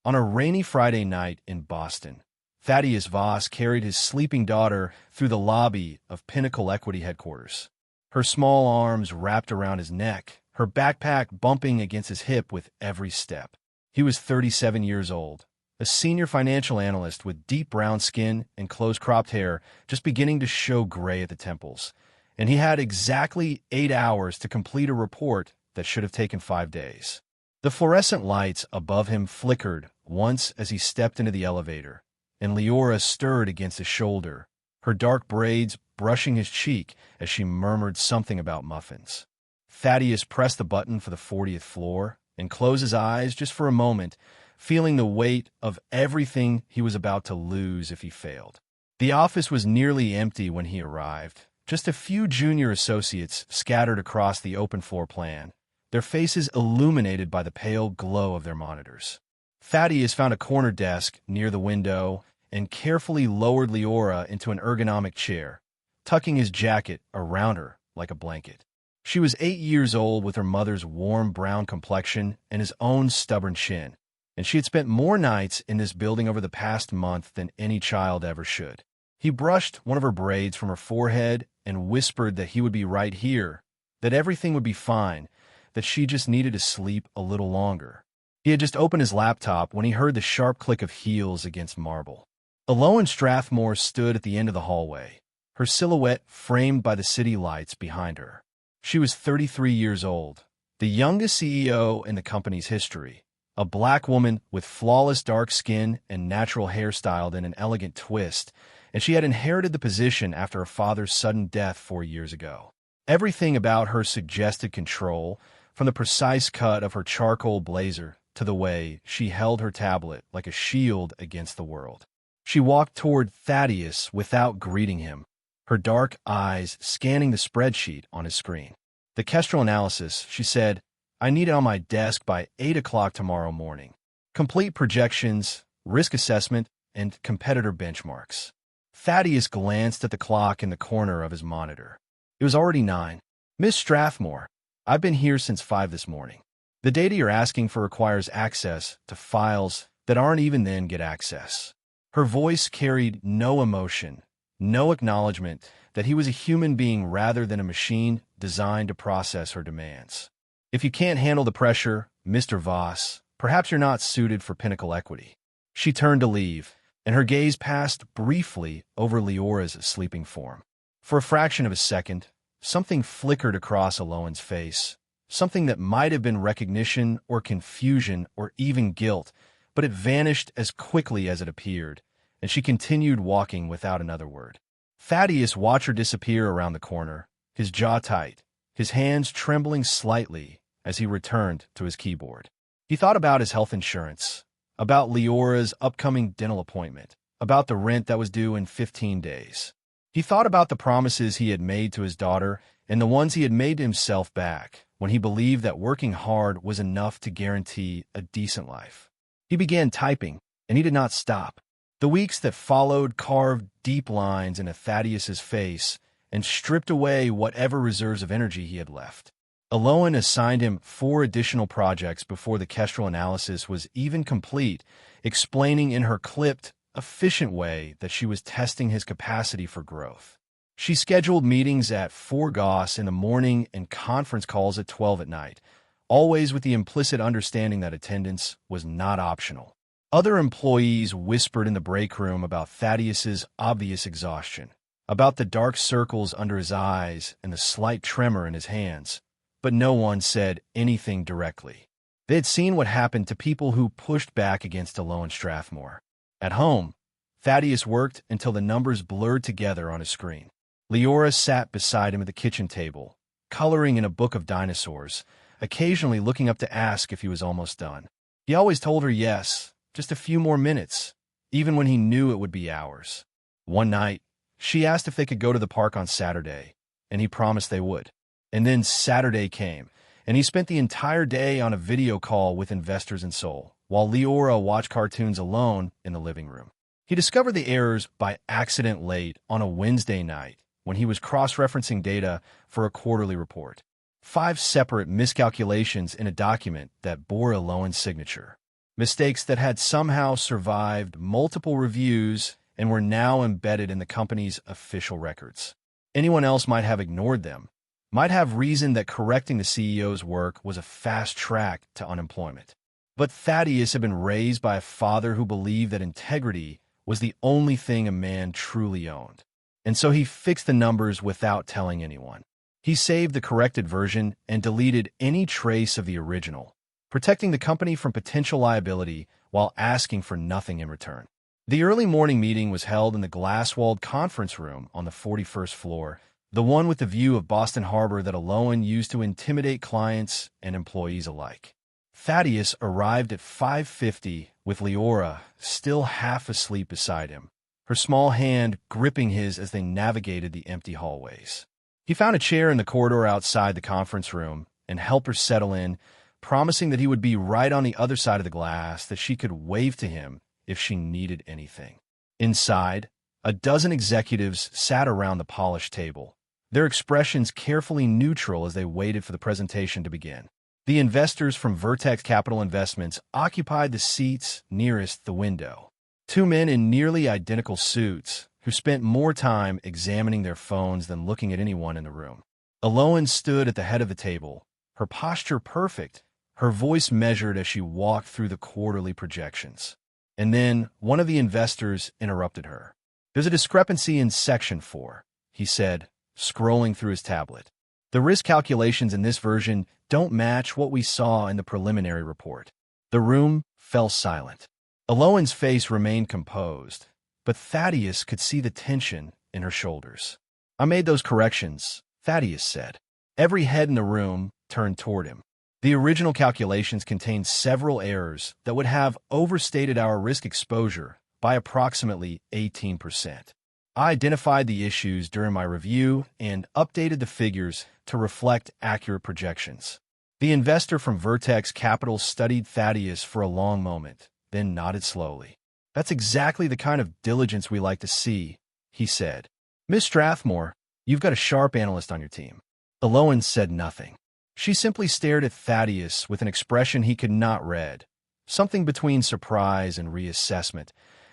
On a rainy Friday night in Boston, Thaddeus Voss carried his sleeping daughter through the lobby of Pinnacle Equity headquarters. Her small arms wrapped around his neck, her backpack bumping against his hip with every step. He was 37 years old, a senior financial analyst with deep brown skin and close-cropped hair just beginning to show gray at the temples. And he had exactly 8 hours to complete a report that should have taken 5 days. The fluorescent lights above him flickered once as he stepped into the elevator, and Leora stirred against his shoulder, her dark braids brushing his cheek as she murmured something about muffins. Thaddeus pressed the button for the 40th floor and closed his eyes just for a moment, feeling the weight of everything he was about to lose if he failed. The office was nearly empty when he arrived, just a few junior associates scattered across the open floor plan, their faces illuminated by the pale glow of their monitors. Thaddeus found a corner desk near the window and carefully lowered Leora into an ergonomic chair, tucking his jacket around her like a blanket. She was 8 years old with her mother's warm brown complexion and his own stubborn chin, and she had spent more nights in this building over the past month than any child ever should. He brushed one of her braids from her forehead and whispered that he would be right here, that everything would be fine, that she just needed to sleep a little longer. He had just opened his laptop when he heard the sharp click of heels against marble. Aloen Strathmore stood at the end of the hallway, her silhouette framed by the city lights behind her. She was 33 years old, the youngest CEO in the company's history, a black woman with flawless dark skin and natural hair styled in an elegant twist, and she had inherited the position after her father's sudden death 4 years ago. Everything about her suggested control, from the precise cut of her charcoal blazer to the way she held her tablet like a shield against the world. She walked toward Thaddeus without greeting him, her dark eyes scanning the spreadsheet on his screen. The Kestrel analysis, she said, I need it on my desk by 8 o'clock tomorrow morning. Complete projections, risk assessment, and competitor benchmarks. Thaddeus glanced at the clock in the corner of his monitor. It was already 9. Miss Strathmore, I've been here since 5 this morning. The data you're asking for requires access to files that aren't even then get access. Her voice carried no emotion, no acknowledgement that he was a human being rather than a machine designed to process her demands. If you can't handle the pressure, Mr. Voss, perhaps you're not suited for Pinnacle Equity. She turned to leave, and her gaze passed briefly over Leora's sleeping form. For a fraction of a second, something flickered across Aloen's face, something that might have been recognition or confusion or even guilt, but it vanished as quickly as it appeared, and she continued walking without another word. Thaddeus watched her disappear around the corner, his jaw tight, his hands trembling slightly as he returned to his keyboard. He thought about his health insurance, about Leora's upcoming dental appointment, about the rent that was due in 15 days. He thought about the promises he had made to his daughter and the ones he had made to himself back when he believed that working hard was enough to guarantee a decent life. He began typing, and he did not stop. The weeks that followed carved deep lines into Thaddeus's face and stripped away whatever reserves of energy he had left. Aloen assigned him 4 additional projects before the Kestrel analysis was even complete, explaining in her clipped, efficient way that she was testing his capacity for growth. She scheduled meetings at 4 GOS in the morning and conference calls at 12 at night, always with the implicit understanding that attendance was not optional. Other employees whispered in the break room about Thaddeus's obvious exhaustion, about the dark circles under his eyes and the slight tremor in his hands, but no one said anything directly. They had seen what happened to people who pushed back against Aloen Strathmore. At home, Thaddeus worked until the numbers blurred together on his screen. Leora sat beside him at the kitchen table, coloring in a book of dinosaurs, occasionally looking up to ask if he was almost done. He always told her yes, just a few more minutes, even when he knew it would be hours. One night, she asked if they could go to the park on Saturday, and he promised they would. And then Saturday came, and he spent the entire day on a video call with investors in Seoul, while Leora watched cartoons alone in the living room. He discovered the errors by accident late on a Wednesday night when he was cross-referencing data for a quarterly report. 5 separate miscalculations in a document that bore Aloen's signature. mistakes that had somehow survived multiple reviews and were now embedded in the company's official records. Anyone else might have ignored them, might have reasoned that correcting the CEO's work was a fast track to unemployment. But Thaddeus had been raised by a father who believed that integrity was the only thing a man truly owned. And so he fixed the numbers without telling anyone. He saved the corrected version and deleted any trace of the original, protecting the company from potential liability while asking for nothing in return. The early morning meeting was held in the glass-walled conference room on the 41st floor, the one with the view of Boston Harbor that Aloen used to intimidate clients and employees alike. Thaddeus arrived at 5:50 with Leora still half asleep beside him, her small hand gripping his as they navigated the empty hallways. He found a chair in the corridor outside the conference room and helped her settle in, promising that he would be right on the other side of the glass, that she could wave to him if she needed anything. Inside, a dozen executives sat around the polished table, their expressions carefully neutral as they waited for the presentation to begin. The investors from Vertex Capital Investments occupied the seats nearest the window. Two men in nearly identical suits who spent more time examining their phones than looking at anyone in the room. Aloen stood at the head of the table, her posture perfect, her voice measured as she walked through the quarterly projections. And then one of the investors interrupted her. "There's a discrepancy in Section 4, he said, scrolling through his tablet. "The risk calculations in this version don't match what we saw in the preliminary report." The room fell silent. Aloen's face remained composed, but Thaddeus could see the tension in her shoulders. "I made those corrections," Thaddeus said. Every head in the room turned toward him. "The original calculations contained several errors that would have overstated our risk exposure by approximately 18%. I identified the issues during my review and updated the figures to reflect accurate projections." The investor from Vertex Capital studied Thaddeus for a long moment, then nodded slowly. "That's exactly the kind of diligence we like to see," he said. "Miss Strathmore, you've got a sharp analyst on your team." Aloen said nothing. She simply stared at Thaddeus with an expression he could not read, something between surprise and reassessment,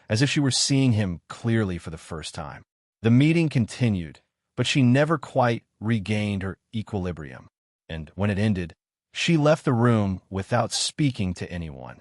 as if she were seeing him clearly for the first time. The meeting continued, but she never quite regained her equilibrium. And when it ended, she left the room without speaking to anyone.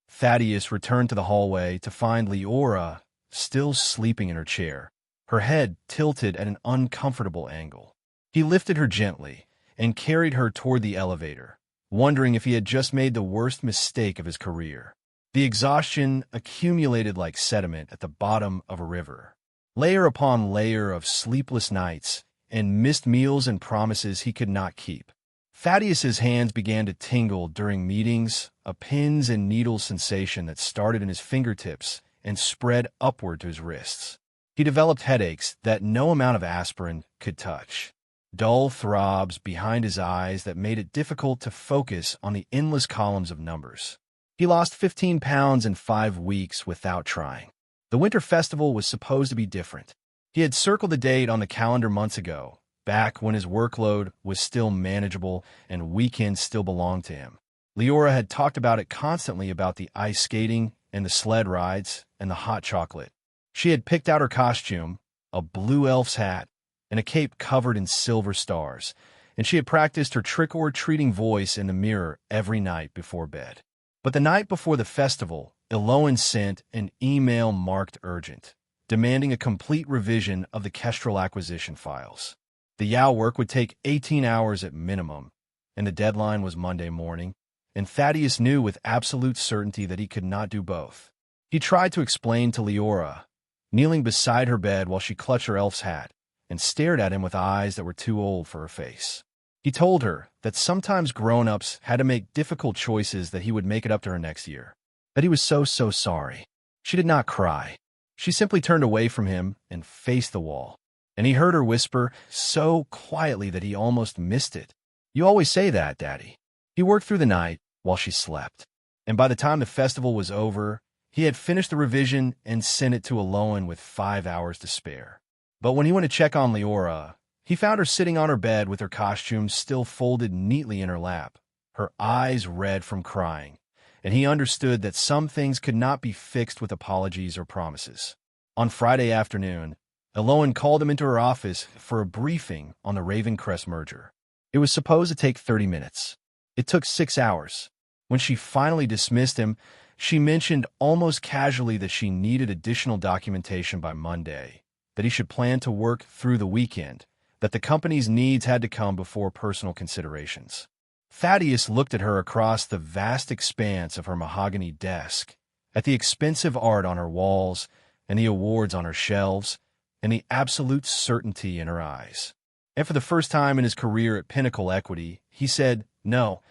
Thaddeus returned to the hallway to find Leora still sleeping in her chair, her head tilted at an uncomfortable angle. He lifted her gently and carried her toward the elevator, wondering if he had just made the worst mistake of his career. The exhaustion accumulated like sediment at the bottom of a river, layer upon layer of sleepless nights and missed meals and promises he could not keep. Thaddeus's hands began to tingle during meetings, a pins and needles sensation that started in his fingertips and spread upward to his wrists. He developed headaches that no amount of aspirin could touch, dull throbs behind his eyes that made it difficult to focus on the endless columns of numbers. He lost 15 pounds in 5 weeks without trying. The winter festival was supposed to be different. He had circled the date on the calendar months ago, back when his workload was still manageable and weekends still belonged to him. Leora had talked about it constantly, about the ice skating and the sled rides and the hot chocolate. She had picked out her costume, a blue elf's hat, and a cape covered in silver stars, and she had practiced her trick-or-treating voice in the mirror every night before bed. But the night before the festival, Aloen sent an email marked urgent, demanding a complete revision of the Kestrel acquisition files. The Yao work would take 18 hours at minimum, and the deadline was Monday morning, and Thaddeus knew with absolute certainty that he could not do both. He tried to explain to Leora, kneeling beside her bed while she clutched her elf's hat and stared at him with eyes that were too old for her face. He told her that sometimes grown-ups had to make difficult choices, that he would make it up to her next year, that he was so sorry. She did not cry. She simply turned away from him and faced the wall. And he heard her whisper so quietly that he almost missed it. "You always say that, Daddy." He worked through the night while she slept. And by the time the festival was over, he had finished the revision and sent it to Aloen with 5 hours to spare. But when he went to check on Leora, he found her sitting on her bed with her costume still folded neatly in her lap, her eyes red from crying, and he understood that some things could not be fixed with apologies or promises. On Friday afternoon, Aloen called him into her office for a briefing on the Ravencrest merger. It was supposed to take 30 minutes. It took 6 hours. When she finally dismissed him, she mentioned almost casually that she needed additional documentation by Monday, that he should plan to work through the weekend, that the company's needs had to come before personal considerations. Thaddeus looked at her across the vast expanse of her mahogany desk, at the expensive art on her walls and the awards on her shelves, and the absolute certainty in her eyes. And for the first time in his career at Pinnacle Equity, he said, "No,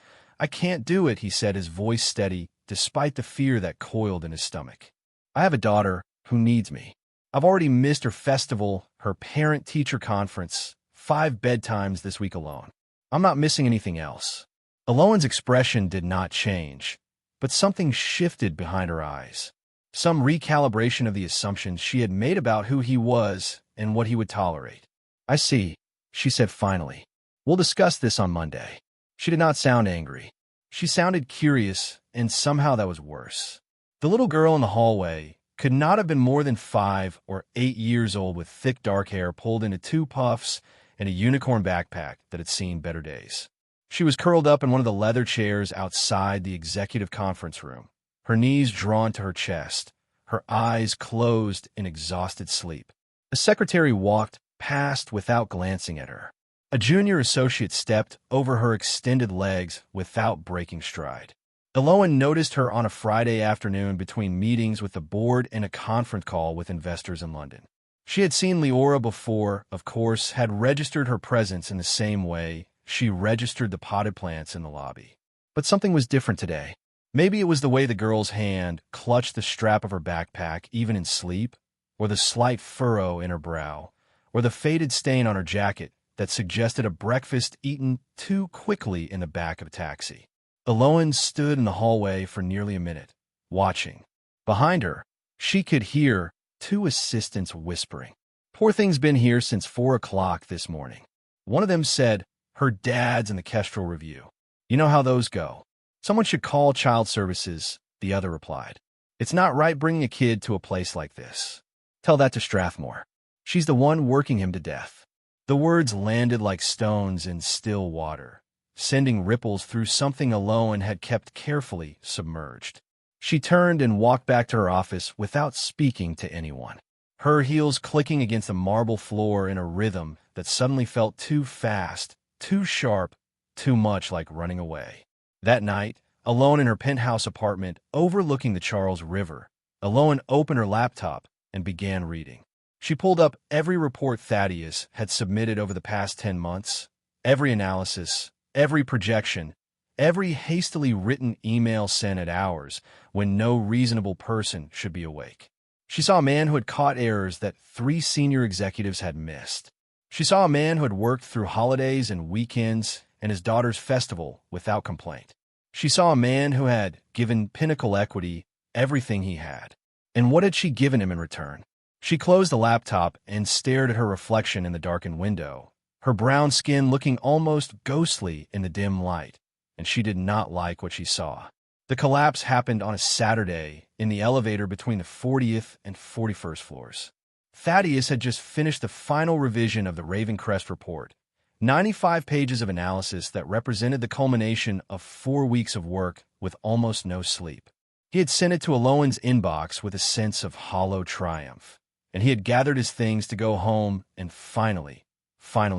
I can't do it," he said, his voice steady, despite the fear that coiled in his stomach. "I have a daughter who needs me. I've already missed her festival, her parent-teacher conference, 5 bedtimes this week alone. I'm not missing anything else." Aloen's expression did not change, but something shifted behind her eyes. Some recalibration of the assumptions she had made about who he was and what he would tolerate. "I see," she said finally. "We'll discuss this on Monday." She did not sound angry. She sounded curious, and somehow that was worse. The little girl in the hallway could not have been more than 5 or 8 years old, with thick dark hair pulled into 2 puffs and a unicorn backpack that had seen better days. She was curled up in one of the leather chairs outside the executive conference room, her knees drawn to her chest, her eyes closed in exhausted sleep. A secretary walked past without glancing at her. A junior associate stepped over her extended legs without breaking stride. Aloen noticed her on a Friday afternoon between meetings with the board and a conference call with investors in London. She had seen Leora before, of course, had registered her presence in the same way she registered the potted plants in the lobby. But something was different today. Maybe it was the way the girl's hand clutched the strap of her backpack even in sleep, or the slight furrow in her brow, or the faded stain on her jacket that suggested a breakfast eaten too quickly in the back of a taxi. Aloen stood in the hallway for nearly a minute, watching. Behind her, she could hear 2 assistants whispering. "Poor thing's been here since 4 o'clock this morning." One of them said, "Her dad's in the Kestrel Review. You know how those go. Someone should call child services," the other replied. "It's not right bringing a kid to a place like this. Tell that to Strathmore. She's the one working him to death." The words landed like stones in still water, sending ripples through something Aloen had kept carefully submerged. She turned and walked back to her office without speaking to anyone, her heels clicking against the marble floor in a rhythm that suddenly felt too fast, too sharp, too much like running away. That night, alone in her penthouse apartment overlooking the Charles River, Aloen opened her laptop and began reading. She pulled up every report Thaddeus had submitted over the past 10 months, every analysis, every projection, every hastily written email sent at hours when no reasonable person should be awake. She saw a man who had caught errors that 3 senior executives had missed. She saw a man who had worked through holidays and weekends and his daughter's festival without complaint. She saw a man who had given Pinnacle Equity everything he had. And what had she given him in return? She closed the laptop and stared at her reflection in the darkened window, her brown skin looking almost ghostly in the dim light, and she did not like what she saw. The collapse happened on a Saturday in the elevator between the 40th and 41st floors. Thaddeus had just finished the final revision of the Ravencrest report, 95 pages of analysis that represented the culmination of 4 weeks of work with almost no sleep. He had sent it to Aloen's inbox with a sense of hollow triumph, and he had gathered his things to go home and finally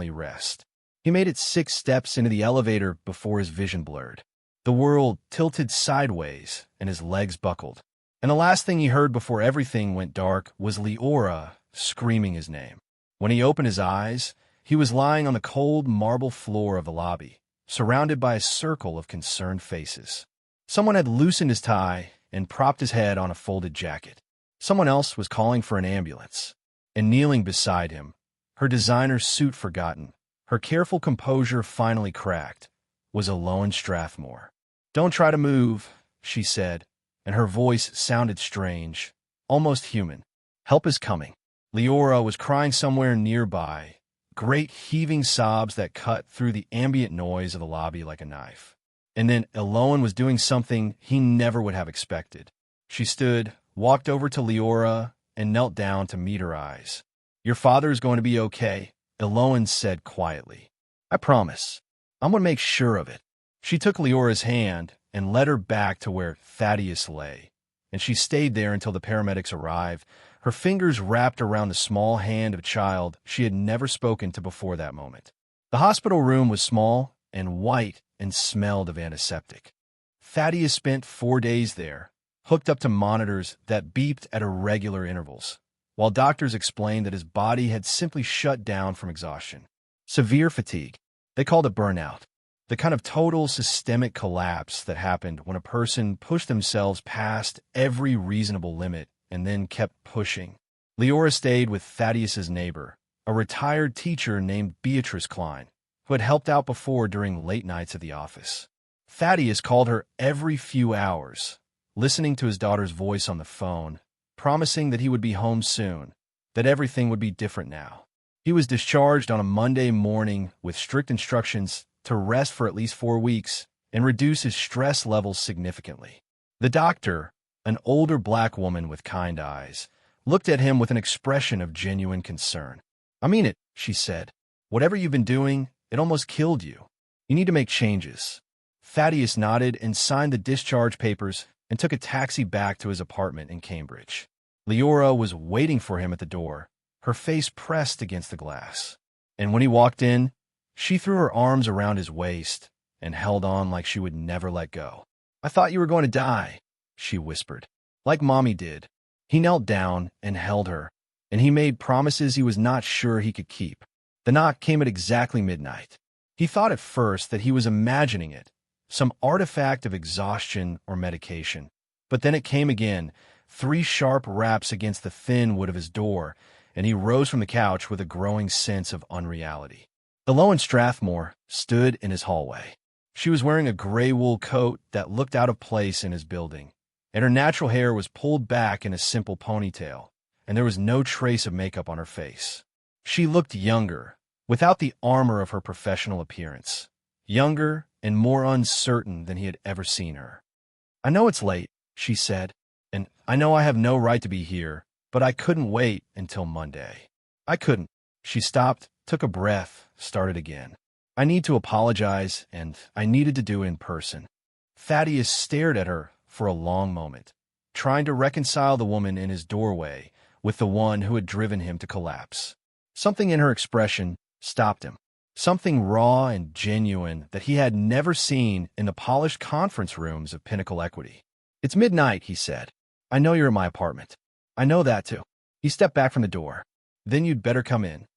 rest. He made it 6 steps into the elevator before his vision blurred. The world tilted sideways and his legs buckled. And the last thing he heard before everything went dark was Leora screaming his name. When he opened his eyes, he was lying on the cold marble floor of the lobby, surrounded by a circle of concerned faces. Someone had loosened his tie and propped his head on a folded jacket. Someone else was calling for an ambulance. And kneeling beside him, her designer suit forgotten, her careful composure finally cracked, was Aloen Strathmore. "Don't try to move," she said, and her voice sounded strange, almost human. "Help is coming." Leora was crying somewhere nearby, great heaving sobs that cut through the ambient noise of the lobby like a knife. And then Aloen was doing something he never would have expected. She stood, walked over to Leora, and knelt down to meet her eyes. "Your father is going to be okay," Aloen said quietly. "I promise. I'm going to make sure of it." She took Leora's hand and led her back to where Thaddeus lay, and she stayed there until the paramedics arrived, her fingers wrapped around the small hand of a child she had never spoken to before that moment. The hospital room was small and white and smelled of antiseptic. Thaddeus spent 4 days there, hooked up to monitors that beeped at irregular intervals, while doctors explained that his body had simply shut down from exhaustion. Severe fatigue. They called it burnout. The kind of total systemic collapse that happened when a person pushed themselves past every reasonable limit and then kept pushing. Leora stayed with Thaddeus's neighbor, a retired teacher named Beatrice Klein, who had helped out before during late nights at the office. Thaddeus called her every few hours, listening to his daughter's voice on the phone, promising that he would be home soon, that everything would be different now. He was discharged on a Monday morning with strict instructions to rest for at least 4 weeks and reduce his stress levels significantly. The doctor, an older black woman with kind eyes, looked at him with an expression of genuine concern. "I mean it," she said. "Whatever you've been doing, it almost killed you. You need to make changes." Thaddeus nodded and signed the discharge papers and took a taxi back to his apartment in Cambridge. Leora was waiting for him at the door, her face pressed against the glass. And when he walked in, she threw her arms around his waist and held on like she would never let go. "I thought you were going to die," she whispered. "Like Mommy did." He knelt down and held her, and he made promises he was not sure he could keep. The knock came at exactly midnight. He thought at first that he was imagining it, some artifact of exhaustion or medication. But then it came again, 3 sharp raps against the thin wood of his door, and he rose from the couch with a growing sense of unreality. Aloen Strathmore stood in his hallway. She was wearing a gray wool coat that looked out of place in his building, and her natural hair was pulled back in a simple ponytail, and there was no trace of makeup on her face. She looked younger, without the armor of her professional appearance, younger and more uncertain than he had ever seen her. "I know it's late," she said, "and I know I have no right to be here, but I couldn't wait until Monday. I couldn't." She stopped, took a breath, started again. "I need to apologize, and I needed to do it in person." Thaddeus stared at her for a long moment, trying to reconcile the woman in his doorway with the one who had driven him to collapse. Something in her expression stopped him, something raw and genuine that he had never seen in the polished conference rooms of Pinnacle Equity. "It's midnight," he said. "I know you're at my apartment. I know that too." He stepped back from the door. "Then you'd better come in."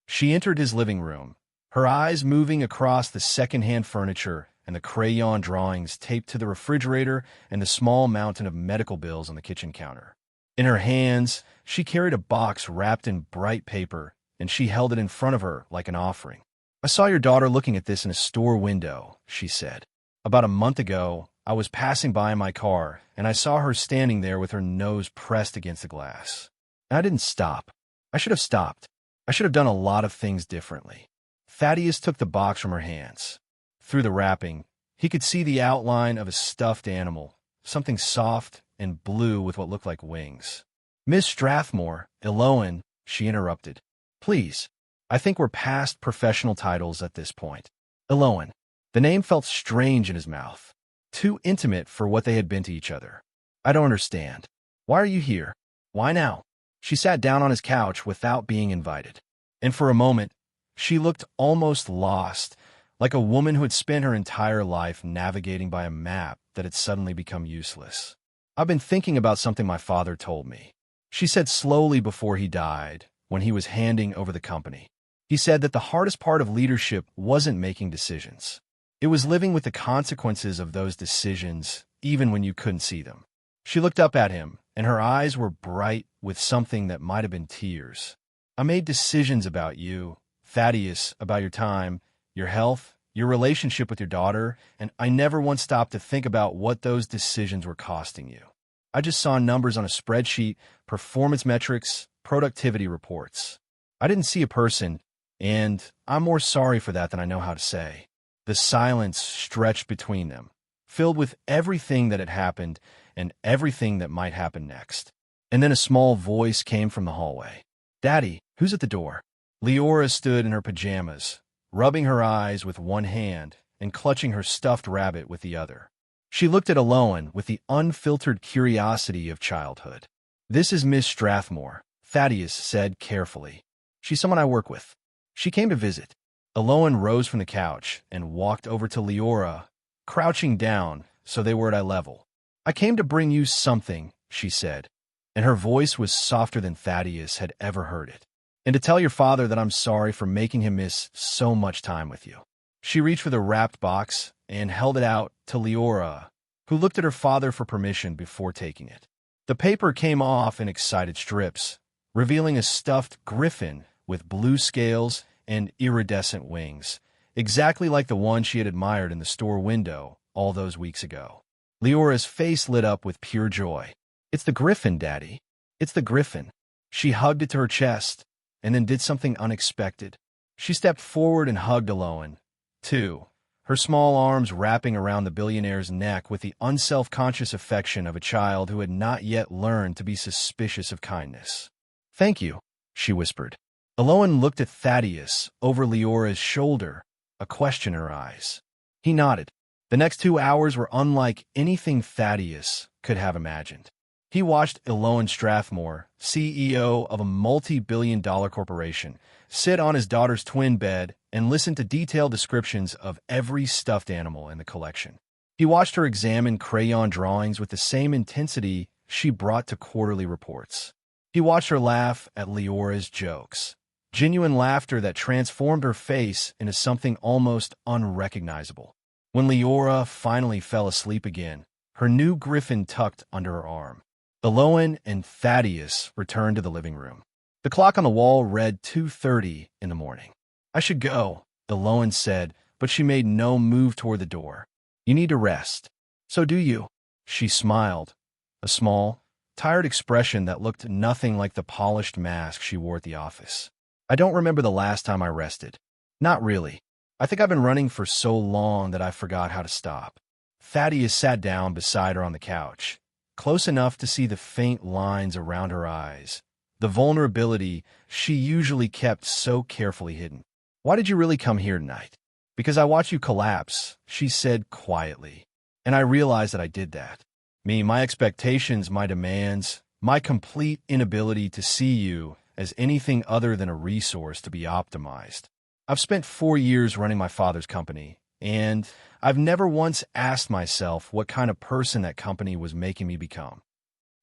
She entered his living room, her eyes moving across the second-hand furniture and the crayon drawings taped to the refrigerator and the small mountain of medical bills on the kitchen counter. In her hands, she carried a box wrapped in bright paper, and she held it in front of her like an offering. "I saw your daughter looking at this in a store window," she said. "About a month ago, I was passing by in my car, and I saw her standing there with her nose pressed against the glass. And I didn't stop. I should have stopped. I should have done a lot of things differently." Thaddeus took the box from her hands. Through the wrapping, he could see the outline of a stuffed animal, something soft and blue with what looked like wings. "Miss Strathmore, Aloen," she interrupted. "Please, I think we're past professional titles at this point." Aloen. The name felt strange in his mouth, too intimate for what they had been to each other. "I don't understand. Why are you here? Why now?" She sat down on his couch without being invited, and for a moment, she looked almost lost, like a woman who had spent her entire life navigating by a map that had suddenly become useless. "I've been thinking about something my father told me," she said slowly before he died, when he was handing over the company. "He said that the hardest part of leadership wasn't making decisions. It was living with the consequences of those decisions, even when you couldn't see them." She looked up at him, and her eyes were bright with something that might have been tears. "I made decisions about you, Thaddeus, about your time, your health, your relationship with your daughter, and I never once stopped to think about what those decisions were costing you. I just saw numbers on a spreadsheet, performance metrics, productivity reports. I didn't see a person, and I'm more sorry for that than I know how to say." The silence stretched between them, filled with everything that had happened and everything that might happen next. And then a small voice came from the hallway. "Daddy, who's at the door?" Leora stood in her pajamas, rubbing her eyes with one hand and clutching her stuffed rabbit with the other. She looked at Aloen with the unfiltered curiosity of childhood. "This is Miss Strathmore," Thaddeus said carefully. "She's someone I work with. She came to visit." Aloen rose from the couch and walked over to Leora, crouching down so they were at eye level. "I came to bring you something," she said, and her voice was softer than Thaddeus had ever heard it. "And to tell your father that I'm sorry for making him miss so much time with you." She reached for the wrapped box and held it out to Leora, who looked at her father for permission before taking it. The paper came off in excited strips, revealing a stuffed griffin with blue scales and iridescent wings, exactly like the one she had admired in the store window all those weeks ago. Leora's face lit up with pure joy. "It's the griffin, Daddy. It's the griffin." She hugged it to her chest and then did something unexpected. She stepped forward and hugged Aloen, too, her small arms wrapping around the billionaire's neck with the unself-conscious affection of a child who had not yet learned to be suspicious of kindness. "Thank you," she whispered. Aloen looked at Thaddeus over Leora's shoulder, a question in her eyes. He nodded. The next 2 hours were unlike anything Thaddeus could have imagined. He watched Aloen Strathmore, CEO of a multi-billion-dollar corporation, sit on his daughter's twin bed and listen to detailed descriptions of every stuffed animal in the collection. He watched her examine crayon drawings with the same intensity she brought to quarterly reports. He watched her laugh at Leora's jokes, genuine laughter that transformed her face into something almost unrecognizable. When Leora finally fell asleep again, her new griffin tucked under her arm, Aloen and Thaddeus returned to the living room. The clock on the wall read 2:30 in the morning. "I should go," Aloen said, but she made no move toward the door. "You need to rest." "So do you." She smiled, a small, tired expression that looked nothing like the polished mask she wore at the office. "I don't remember the last time I rested. Not really. I think I've been running for so long that I forgot how to stop." Thaddeus sat down beside her on the couch, close enough to see the faint lines around her eyes, the vulnerability she usually kept so carefully hidden. "Why did you really come here tonight?" "Because I watched you collapse," she said quietly, "and I realized that I did that. My expectations, my demands, my complete inability to see you as anything other than a resource to be optimized. I've spent 4 years running my father's company, and I've never once asked myself what kind of person that company was making me become."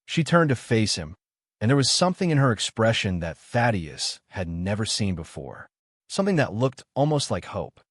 She turned to face him, and there was something in her expression that Thaddeus had never seen before, something that looked almost like hope.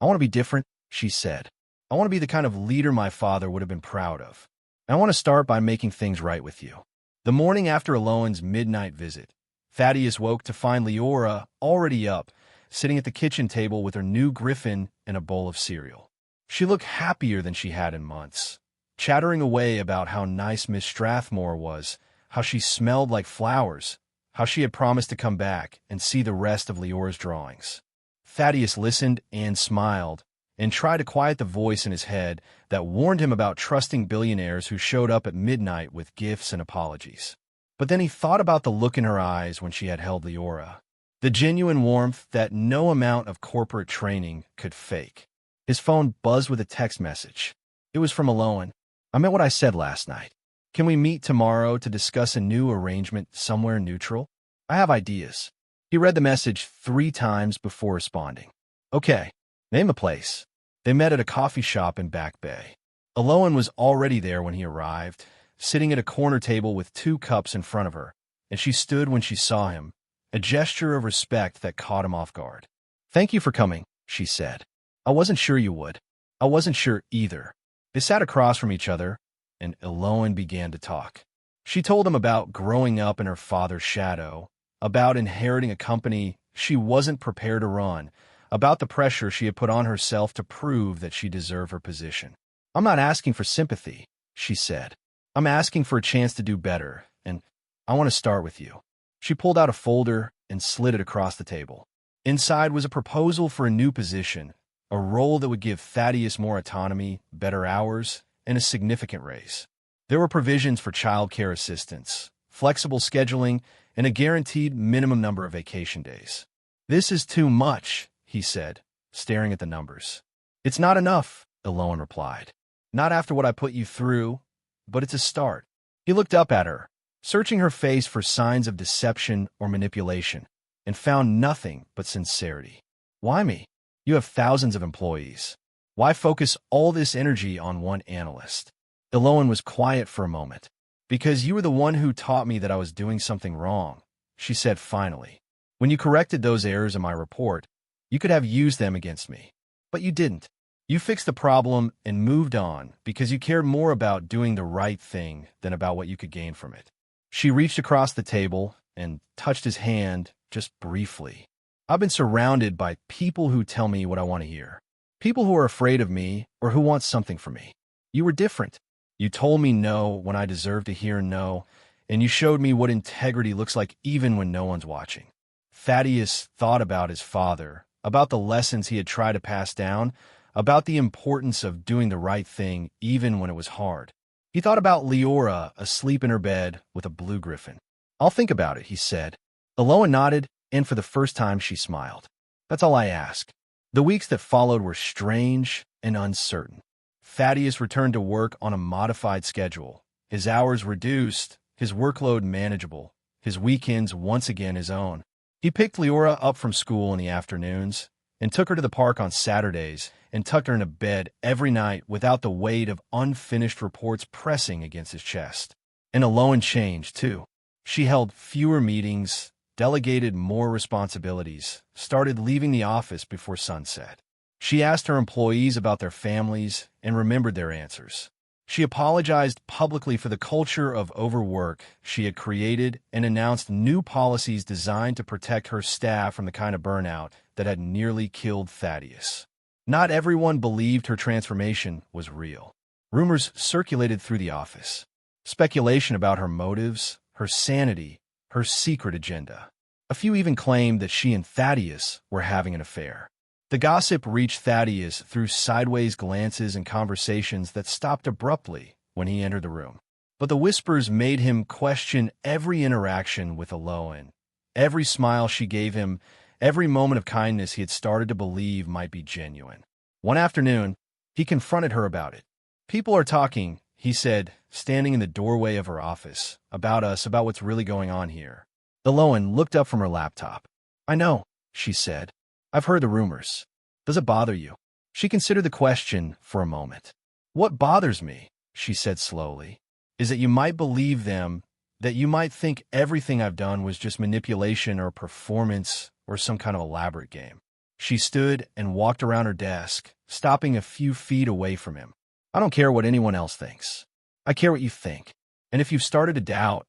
"I want to be different," she said. "I want to be the kind of leader my father would have been proud of. I want to start by making things right with you." The morning after Aloen's midnight visit, Thaddeus woke to find Leora already up, sitting at the kitchen table with her new griffin and a bowl of cereal. She looked happier than she had in months, chattering away about how nice Miss Strathmore was, how she smelled like flowers, how she had promised to come back and see the rest of Leora's drawings. Thaddeus listened and smiled, and tried to quiet the voice in his head that warned him about trusting billionaires who showed up at midnight with gifts and apologies. But then he thought about the look in her eyes when she had held Leora, the genuine warmth that no amount of corporate training could fake. His phone buzzed with a text message. It was from Aloen. "I meant what I said last night. Can we meet tomorrow to discuss a new arrangement somewhere neutral? I have ideas." He read the message 3 times before responding. "Okay, name a place." They met at a coffee shop in Back Bay. Aloen was already there when he arrived, sitting at a corner table with 2 cups in front of her, and she stood when she saw him, a gesture of respect that caught him off guard. "Thank you for coming," she said. "I wasn't sure you would." "I wasn't sure either." They sat across from each other, and Aloen began to talk. She told him about growing up in her father's shadow, about inheriting a company she wasn't prepared to run, about the pressure she had put on herself to prove that she deserved her position. "I'm not asking for sympathy," she said. "I'm asking for a chance to do better, and I want to start with you." She pulled out a folder and slid it across the table. Inside was a proposal for a new position, a role that would give Thaddeus more autonomy, better hours, and a significant raise. There were provisions for childcare assistance, flexible scheduling, and a guaranteed minimum number of vacation days. "This is too much," he said, staring at the numbers. "It's not enough," Aloen replied. "Not after what I put you through, but it's a start." He looked up at her, searching her face for signs of deception or manipulation, and found nothing but sincerity. "Why me? You have thousands of employees. Why focus all this energy on one analyst?" Aloen was quiet for a moment. "Because you were the one who taught me that I was doing something wrong," she said finally. "When you corrected those errors in my report, you could have used them against me. But you didn't. You fixed the problem and moved on because you cared more about doing the right thing than about what you could gain from it." She reached across the table and touched his hand just briefly. "I've been surrounded by people who tell me what I want to hear. People who are afraid of me or who want something from me. You were different. You told me no when I deserved to hear no, and you showed me what integrity looks like even when no one's watching." Thaddeus thought about his father, about the lessons he had tried to pass down, about the importance of doing the right thing even when it was hard. He thought about Leora asleep in her bed with a blue griffin. "I'll think about it," he said. Aloen nodded, and for the first time she smiled. "That's all I ask." The weeks that followed were strange and uncertain. Thaddeus returned to work on a modified schedule, his hours reduced, his workload manageable, his weekends once again his own. He picked Leora up from school in the afternoons and took her to the park on Saturdays and tucked her into bed every night without the weight of unfinished reports pressing against his chest. And Aloen changed, too. She held fewer meetings, delegated more responsibilities, started leaving the office before sunset. She asked her employees about their families and remembered their answers. She apologized publicly for the culture of overwork she had created and announced new policies designed to protect her staff from the kind of burnout that had nearly killed Thaddeus. Not everyone believed her transformation was real. Rumors circulated through the office. Speculation about her motives, her sanity, her secret agenda. A few even claimed that she and Thaddeus were having an affair. The gossip reached Thaddeus through sideways glances and conversations that stopped abruptly when he entered the room. But the whispers made him question every interaction with Aloen, every smile she gave him, every moment of kindness he had started to believe might be genuine. One afternoon, he confronted her about it. "People are talking," he said, standing in the doorway of her office, "about us, about what's really going on here." Aloen looked up from her laptop. "I know," she said. "I've heard the rumors. Does it bother you?" She considered the question for a moment. "What bothers me," she said slowly, "is that you might believe them, that you might think everything I've done was just manipulation or performance or some kind of elaborate game." She stood and walked around her desk, stopping a few feet away from him. "I don't care what anyone else thinks. I care what you think. And if you've started to doubt—"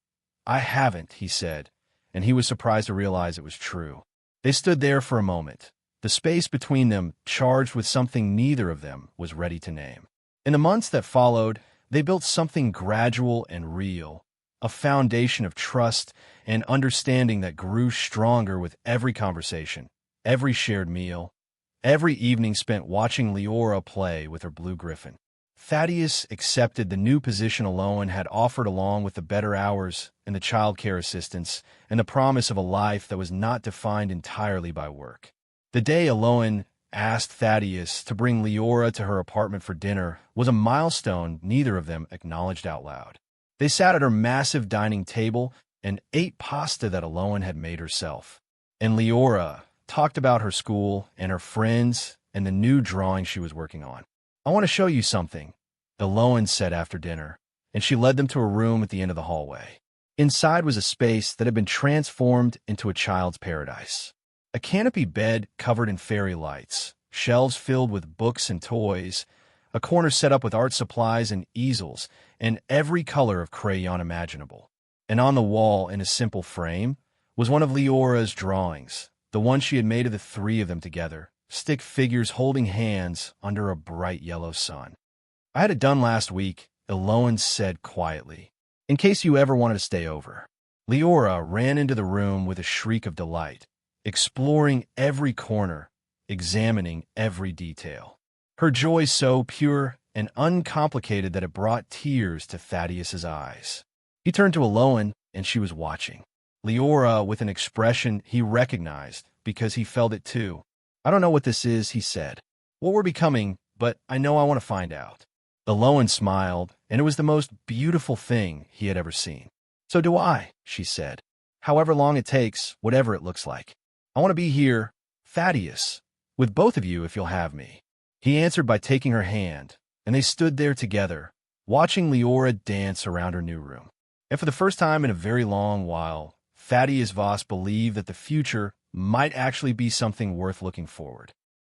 "I haven't," he said, and he was surprised to realize it was true. They stood there for a moment, the space between them charged with something neither of them was ready to name. In the months that followed, they built something gradual and real, a foundation of trust and understanding that grew stronger with every conversation, every shared meal, every evening spent watching Leora play with her blue griffin. Thaddeus accepted the new position Aloen had offered along with the better hours and the childcare assistance and the promise of a life that was not defined entirely by work. The day Aloen asked Thaddeus to bring Leora to her apartment for dinner was a milestone neither of them acknowledged out loud. They sat at her massive dining table and ate pasta that Aloen had made herself. And Leora talked about her school and her friends and the new drawing she was working on. "I want to show you something," Aloen said after dinner, and she led them to a room at the end of the hallway. Inside was a space that had been transformed into a child's paradise. A canopy bed covered in fairy lights, shelves filled with books and toys, a corner set up with art supplies and easels, and every color of crayon imaginable. And on the wall, in a simple frame, was one of Leora's drawings, the one she had made of the three of them together, stick figures holding hands under a bright yellow sun. "I had it done last week," Aloen said quietly, "in case you ever wanted to stay over." Leora ran into the room with a shriek of delight, exploring every corner, examining every detail. Her joy so pure and uncomplicated that it brought tears to Thaddeus's eyes. He turned to Aloen, and she was watching. Leora, with an expression he recognized because he felt it too. "I don't know what this is," he said. "What we're becoming, but I know I want to find out." Aloen smiled, and it was the most beautiful thing he had ever seen. "So do I," she said. "However long it takes, whatever it looks like. I want to be here, Thaddeus, with both of you if you'll have me." He answered by taking her hand, and they stood there together, watching Leora dance around her new room. And for the first time in a very long while, Thaddeus Voss believed that the future might actually be something worth looking forward.